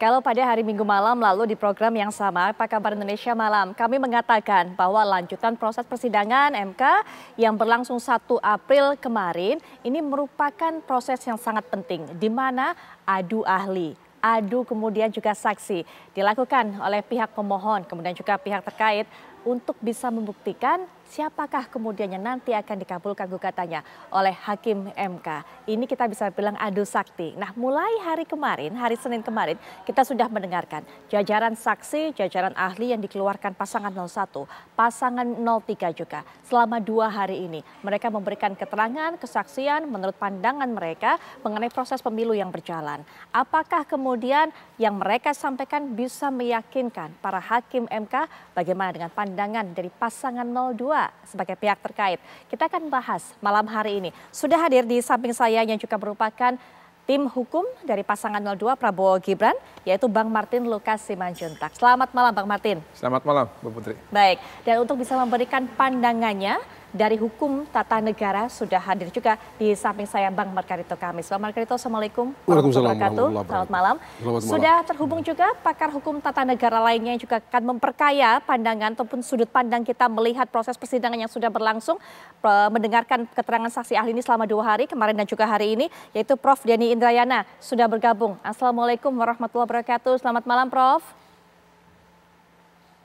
Kalau pada hari Minggu malam lalu di program yang sama, Apa Kabar Indonesia Malam, kami mengatakan bahwa lanjutan proses persidangan MK yang berlangsung 1 April kemarin ini merupakan proses yang sangat penting, di mana adu ahli, adu kemudian juga saksi dilakukan oleh pihak pemohon, kemudian juga pihak terkait untuk bisa membuktikan siapakah kemudian yang nanti akan dikabulkan gugatannya oleh Hakim MK. Ini kita bisa bilang adu sakti. Nah, mulai hari kemarin, hari Senin kemarin, kita sudah mendengarkan jajaran saksi, jajaran ahli yang dikeluarkan pasangan 01, pasangan 03 juga. Selama 2 hari ini, mereka memberikan keterangan, kesaksian menurut pandangan mereka mengenai proses pemilu yang berjalan. Apakah kemudian yang mereka sampaikan bisa meyakinkan para Hakim MK bagaimana dengan pandangan dari pasangan 02 sebagai pihak terkait? Kita akan bahas malam hari ini. Sudah hadir di samping saya yang juga merupakan tim hukum dari pasangan 02 Prabowo Gibran, yaitu Bang Martin Lukas Simanjuntak. Selamat malam Bang Martin. Selamat malam Mbak Putri. Baik, dan untuk bisa memberikan pandangannya dari hukum tata negara sudah hadir juga di samping saya Bang Margarito Kamis. Bang Margarito, Assalamualaikum warahmatullahi wabarakatuh. Selamat malam. Sudah terhubung juga pakar hukum tata negara lainnya yang juga akan memperkaya pandangan ataupun sudut pandang kita melihat proses persidangan yang sudah berlangsung, mendengarkan keterangan saksi ahli ini selama 2 hari, kemarin dan juga hari ini, yaitu Prof. Denny Indrayana sudah bergabung. Assalamualaikum warahmatullahi wabarakatuh. Selamat malam Prof.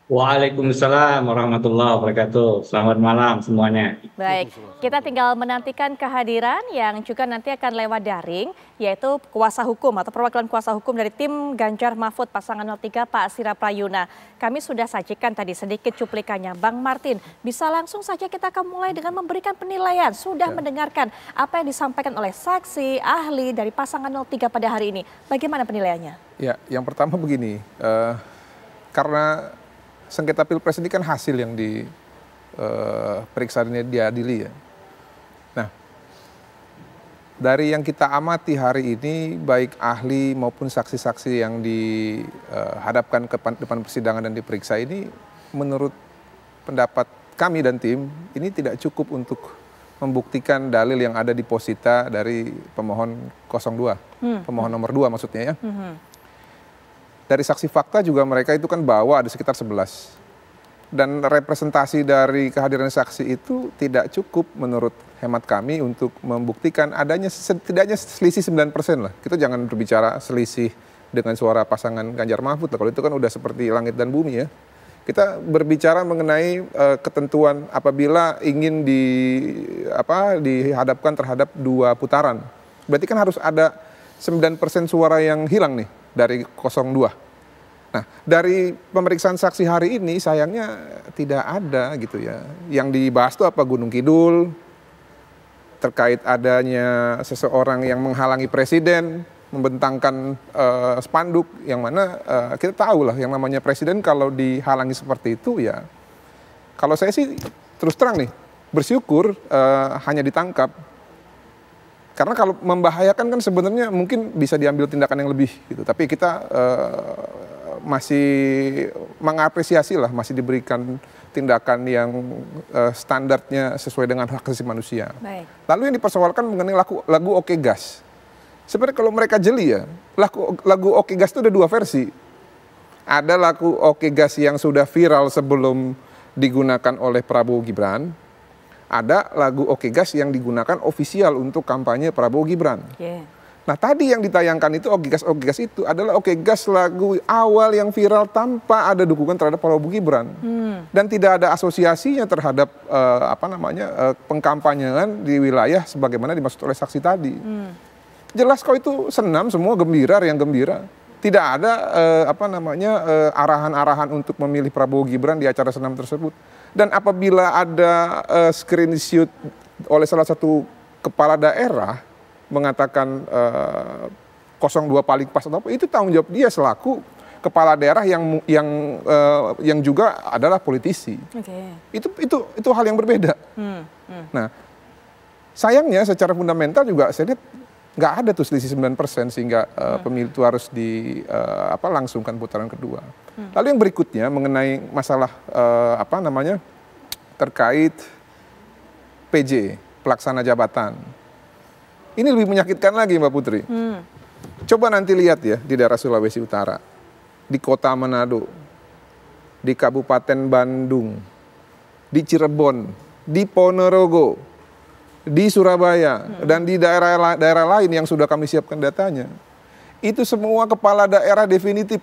Waalaikumsalam warahmatullahi wabarakatuh. Selamat malam semuanya. Baik, kita tinggal menantikan kehadiran yang juga nanti akan lewat daring, yaitu kuasa hukum atau perwakilan kuasa hukum dari tim Ganjar Mahfud pasangan 03 Pak Sira Prayuna. Kami sudah sajikan tadi sedikit cuplikannya. Bang Martin, bisa langsung saja kita akan mulai dengan memberikan penilaian. Sudah mendengarkan apa yang disampaikan oleh saksi, ahli dari pasangan 03 pada hari ini. Bagaimana penilaiannya? Ya, yang pertama begini, karena sengketa Pilpres ini kan hasil yang diperiksaannya diadili ya. Nah, dari yang kita amati hari ini, baik ahli maupun saksi-saksi yang dihadapkan ke depan persidangan dan diperiksa ini, menurut pendapat kami dan tim, ini tidak cukup untuk membuktikan dalil yang ada di posita dari pemohon 02, pemohon nomor 2 maksudnya ya. Dari saksi fakta juga mereka itu kan bawa ada sekitar 11. Dan representasi dari kehadiran saksi itu tidak cukup menurut hemat kami untuk membuktikan adanya setidaknya selisih 9% lah. Kita jangan berbicara selisih dengan suara pasangan Ganjar Mahfud lah. Kalau itu kan udah seperti langit dan bumi ya. Kita berbicara mengenai ketentuan apabila ingin dihadapkan terhadap 2 putaran. Berarti kan harus ada 9% suara yang hilang nih dari 02. Nah, dari pemeriksaan saksi hari ini sayangnya tidak ada gitu ya. Yang dibahas itu apa? Gunung Kidul, terkait adanya seseorang yang menghalangi presiden, membentangkan spanduk, yang mana kita tahu lah yang namanya presiden kalau dihalangi seperti itu ya. Kalau saya sih terus terang nih, bersyukur hanya ditangkap. Karena kalau membahayakan kan sebenarnya mungkin bisa diambil tindakan yang lebih gitu. Tapi kita masih mengapresiasi lah, masih diberikan tindakan yang standarnya sesuai dengan hak asasi manusia. Baik. Lalu yang dipersoalkan mengenai lagu Oke Gas. Sebenarnya kalau mereka jeli ya, lagu Oke Gas itu ada 2 versi. Ada lagu Oke Gas yang sudah viral sebelum digunakan oleh Prabowo Gibran. Ada lagu Oke Gas yang digunakan ofisial untuk kampanye Prabowo Gibran. Nah tadi yang ditayangkan itu Oke Gas itu adalah Oke Gas lagu awal yang viral tanpa ada dukungan terhadap Prabowo Gibran. Dan tidak ada asosiasinya terhadap pengkampanyean di wilayah sebagaimana dimaksud oleh saksi tadi. Jelas kok itu senam, semua gembira, yang gembira. Tidak ada arahan-arahan untuk memilih Prabowo Gibran di acara senam tersebut. Dan apabila ada screenshot oleh salah satu kepala daerah mengatakan 02 paling pas atau apa, itu tanggung jawab dia selaku kepala daerah yang juga adalah politisi. Itu hal yang berbeda. Nah, sayangnya secara fundamental juga saya lihat nggak ada tuh selisih 9% sehingga pemilu itu harus langsungkan putaran kedua. Lalu yang berikutnya mengenai masalah terkait PJ, pelaksana jabatan. Ini lebih menyakitkan lagi Mbak Putri. Coba nanti lihat ya di daerah Sulawesi Utara, di kota Manado, di Kabupaten Bandung, di Cirebon, di Ponorogo, di Surabaya, dan di daerah lain yang sudah kami siapkan datanya. Itu semua kepala daerah definitif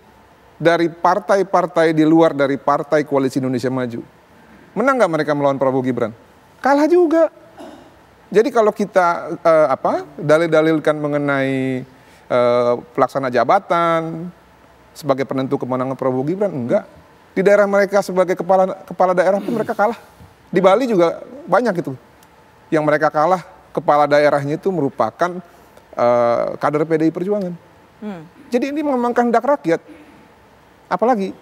dari partai-partai di luar dari Partai Koalisi Indonesia Maju. Menang nggak mereka melawan Prabowo Gibran? Kalah juga. Jadi kalau kita dalil-dalilkan mengenai pelaksana jabatan sebagai penentu kemenangan Prabowo Gibran, enggak. Di daerah mereka sebagai kepala daerah pun mereka kalah. Di Bali juga banyak itu. Yang mereka kalah, kepala daerahnya itu merupakan kader PDI Perjuangan. Jadi ini mengembangkan kehendak rakyat. Apalagi?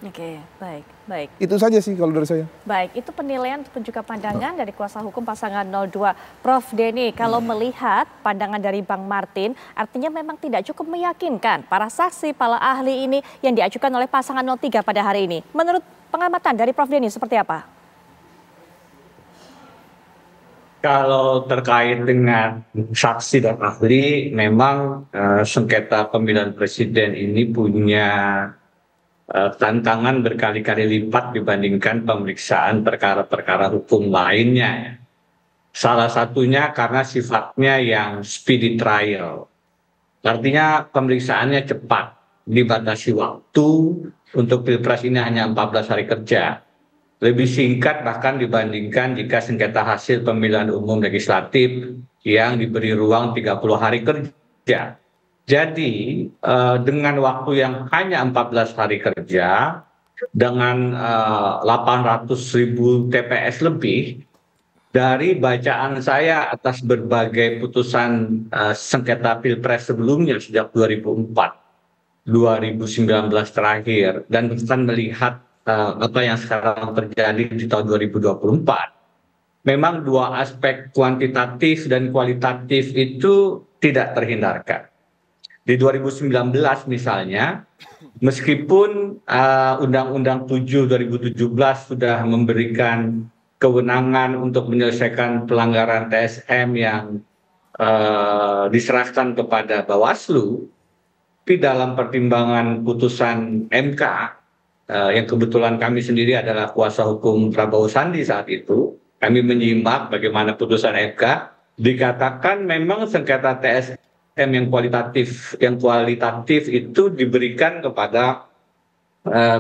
Oke, baik. Itu saja sih kalau dari saya. Baik, itu penilaian ataupun juga pandangan dari kuasa hukum pasangan 02. Prof. Denny, kalau melihat pandangan dari Bang Martin, artinya memang tidak cukup meyakinkan para saksi, para ahli ini yang diajukan oleh pasangan 03 pada hari ini. Menurut pengamatan dari Prof. Denny seperti apa? Kalau terkait dengan saksi dan ahli, memang sengketa pemilihan presiden ini punya tantangan berkali-kali lipat dibandingkan pemeriksaan perkara-perkara hukum lainnya. Salah satunya karena sifatnya yang speedy trial. Artinya pemeriksaannya cepat, dibatasi waktu, untuk Pilpres ini hanya 14 hari kerja. Lebih singkat bahkan dibandingkan jika sengketa hasil pemilihan umum legislatif yang diberi ruang 30 hari kerja. Jadi dengan waktu yang hanya 14 hari kerja, dengan 800.000 TPS lebih, dari bacaan saya atas berbagai putusan sengketa Pilpres sebelumnya sejak 2004, 2019 terakhir, dan bahkan melihat apa yang sekarang terjadi di tahun 2024, memang dua aspek kuantitatif dan kualitatif itu tidak terhindarkan. Di 2019 misalnya, meskipun Undang-Undang 7 2017 sudah memberikan kewenangan untuk menyelesaikan pelanggaran TSM yang diserahkan kepada Bawaslu, tapi dalam pertimbangan putusan MK, yang kebetulan kami sendiri adalah kuasa hukum Prabowo Sandi saat itu, kami menyimak bagaimana putusan MK, dikatakan memang sengketa TSM yang kualitatif itu diberikan kepada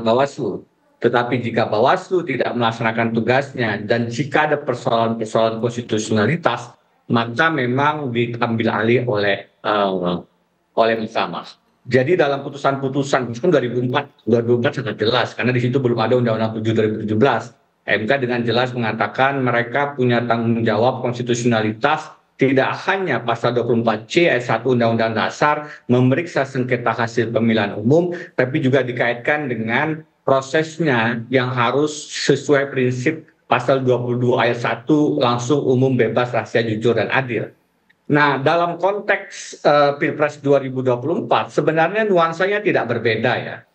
Bawaslu. Tetapi jika Bawaslu tidak melaksanakan tugasnya dan jika ada persoalan-persoalan konstitusionalitas, maka memang diambil alih oleh Mahkamah. Jadi dalam putusan-putusan 2004 sangat jelas, karena di situ belum ada Undang-Undang 7 2017. MK dengan jelas mengatakan mereka punya tanggung jawab konstitusionalitas, tidak hanya pasal 24C ayat 1 Undang-Undang Dasar memeriksa sengketa hasil pemilihan umum, tapi juga dikaitkan dengan prosesnya yang harus sesuai prinsip pasal 22 ayat 1 langsung, umum, bebas, rahasia, jujur, dan adil. Nah, dalam konteks Pilpres 2024 sebenarnya nuansanya tidak berbeda ya.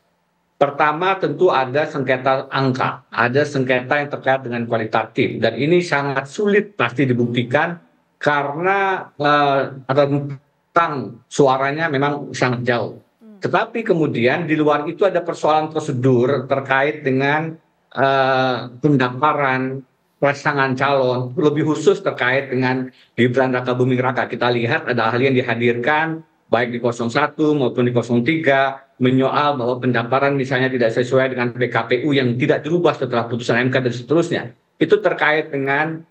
Pertama tentu ada sengketa angka, ada sengketa yang terkait dengan kualitatif, dan ini sangat sulit pasti dibuktikan karena rentang suaranya memang sangat jauh. Tetapi kemudian di luar itu ada persoalan prosedur terkait dengan pendaftaran pasangan calon, lebih khusus terkait dengan Gibran Raka Buming Raka. Kita lihat ada ahli yang dihadirkan baik di 01 maupun di 03 menyoal bahwa pendaftaran misalnya tidak sesuai dengan PKPU yang tidak dirubah setelah putusan MK dan seterusnya. Itu terkait dengan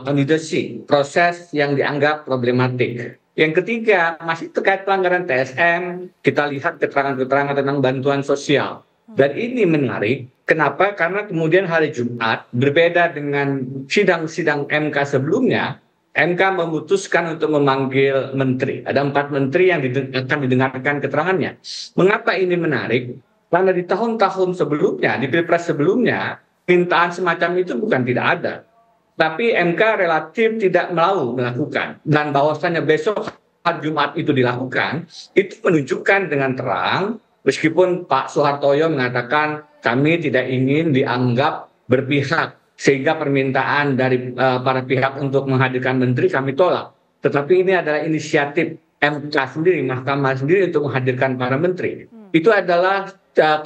kandidasi, proses yang dianggap problematik. Yang ketiga masih terkait pelanggaran TSM, kita lihat keterangan-keterangan tentang bantuan sosial. Dan ini menarik, kenapa? Karena kemudian hari Jumat, berbeda dengan sidang-sidang MK sebelumnya, MK memutuskan untuk memanggil menteri. Ada 4 menteri yang akan didengarkan keterangannya. Mengapa ini menarik? Karena di tahun-tahun sebelumnya, di Pilpres sebelumnya, permintaan semacam itu bukan tidak ada. Tapi MK relatif tidak mau melakukan. Dan bahwasannya besok hari Jumat itu dilakukan, itu menunjukkan dengan terang, meskipun Pak Soehartoyo mengatakan kami tidak ingin dianggap berpihak, sehingga permintaan dari para pihak untuk menghadirkan menteri kami tolak. Tetapi ini adalah inisiatif MK sendiri, Mahkamah sendiri untuk menghadirkan para menteri. Itu adalah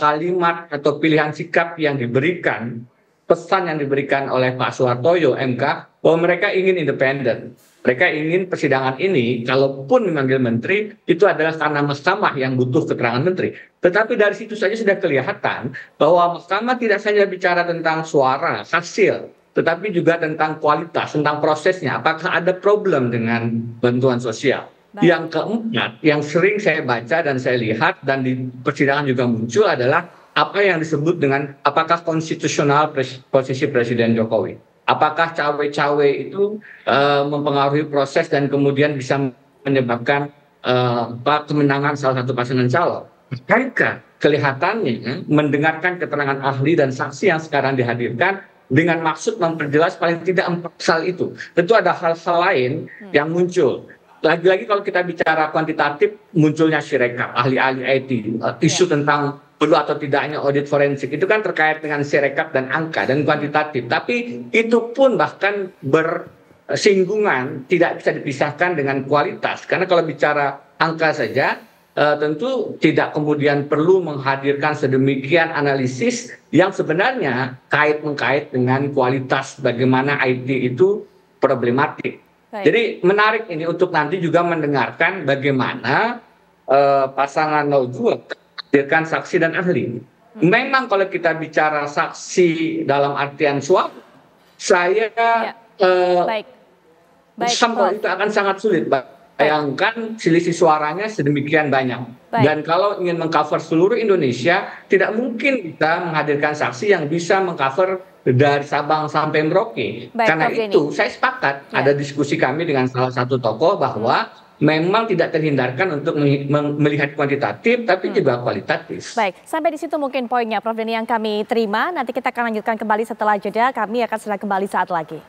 kalimat atau pilihan sikap yang diberikan, pesan yang diberikan oleh Pak Suhartoyo MK bahwa mereka ingin independen. Mereka ingin persidangan ini, kalaupun memanggil menteri, itu adalah karena mahkamah yang butuh keterangan menteri. Tetapi dari situ saja sudah kelihatan bahwa mahkamah tidak saja bicara tentang suara, hasil, tetapi juga tentang kualitas, tentang prosesnya. Apakah ada problem dengan bantuan sosial? Baik. Yang keempat, yang sering saya baca dan saya lihat dan di persidangan juga muncul adalah apa yang disebut dengan apakah konstitusional posisi Presiden Jokowi. Apakah cawe-cawe itu mempengaruhi proses dan kemudian bisa menyebabkan kemenangan salah satu pasangan calon? Akankah kelihatannya mendengarkan keterangan ahli dan saksi yang sekarang dihadirkan dengan maksud memperjelas paling tidak empat hal itu? Tentu ada hal-hal lain yang muncul. Lagi-lagi kalau kita bicara kuantitatif, munculnya Sirekap, ahli-ahli IT, isu tentang perlu atau tidaknya audit forensik itu kan terkait dengan Sirekap dan angka dan kuantitatif. Tapi itu pun bahkan bersinggungan, tidak bisa dipisahkan dengan kualitas. Karena kalau bicara angka saja, tentu tidak kemudian perlu menghadirkan sedemikian analisis yang sebenarnya kait-mengkait dengan kualitas bagaimana IT itu problematik. Baik. Jadi menarik ini untuk nanti juga mendengarkan bagaimana pasangan 02 menghadirkan saksi dan ahli. Memang kalau kita bicara saksi dalam artian suap, saya sampel itu akan sangat sulit. Bayangkan selisih suaranya sedemikian banyak. Dan kalau ingin mengcover seluruh Indonesia, tidak mungkin kita menghadirkan saksi yang bisa mengcover dari Sabang sampai Merauke. Karena itu saya sepakat ada diskusi kami dengan salah satu tokoh bahwa memang tidak terhindarkan untuk melihat kuantitatif tapi juga kualitatif. Baik, sampai di situ mungkin poinnya Prof Denny yang kami terima. Nanti kita akan lanjutkan kembali setelah jeda. Kami akan segera kembali saat lagi.